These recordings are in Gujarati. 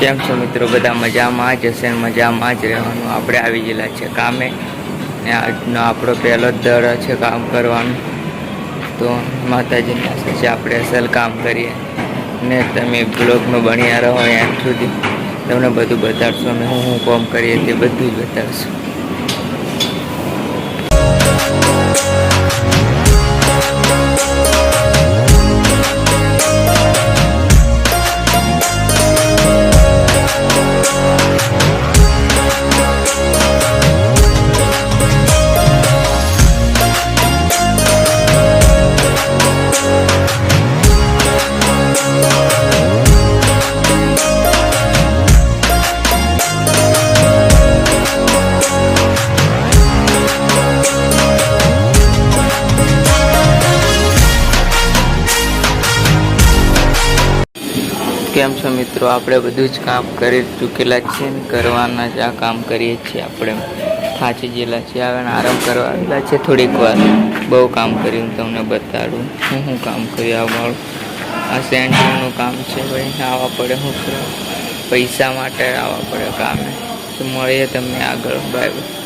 કેમ છો મિત્રો? બધા મજામાં જ હશે, મજામાં જ રહેવાનું. આપણે આવી ગયેલા છે કામે ને આજનો આપણો પહેલો જ દડો છે કામ કરવાનું. તો માતાજીની આશા છે આપણે અસલ કામ કરીએ ને તમે બ્લોગમાં બન્યા રહો એન્ડ સુધી. તમને બધું બતાડશું, અમે હું કામ કરીએ તે બધું જ બતાડશું. કેમ છો મિત્રો? આપણે બધું જ કામ કરી ચૂકેલા છીએ ને કરવાના જ આ કામ કરીએ છીએ. આપણે થાચી ગયેલા છીએ, આવે ને આરામ કરવાના છે થોડીક વાર. બહુ કામ કર્યું, તમને બતાડું હું કામ કર્યું. અમારું આ સેન્ટિંગનું કામ છે ભાઈ. આવવા પડે, શું કરવા પૈસા માટે આવવા પડે કામે. તો મળીએ તમને આગળ. Bye bye.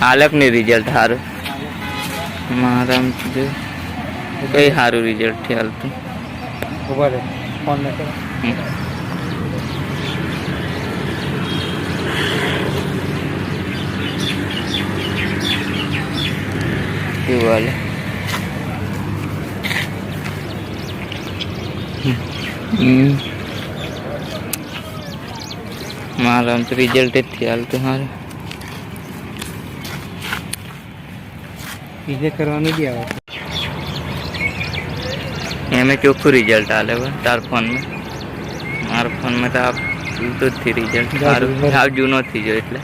આલકની રિઝલ્ટ સારું મારા કઈ સારું રિઝલ્ટ છે હાલતું. કેવું હાલે? મારા તો રિઝલ્ટ જ થી હાલતું સારું. કરવાનું બી આવે એમ ચોખ્ખું રિઝલ્ટ આલે તાર ફોનમાં. મારા ફોનમાં તો આ બ્લૂટૂથથી રિઝલ્ટ સારું. જૂનો થઈ ગયો એટલે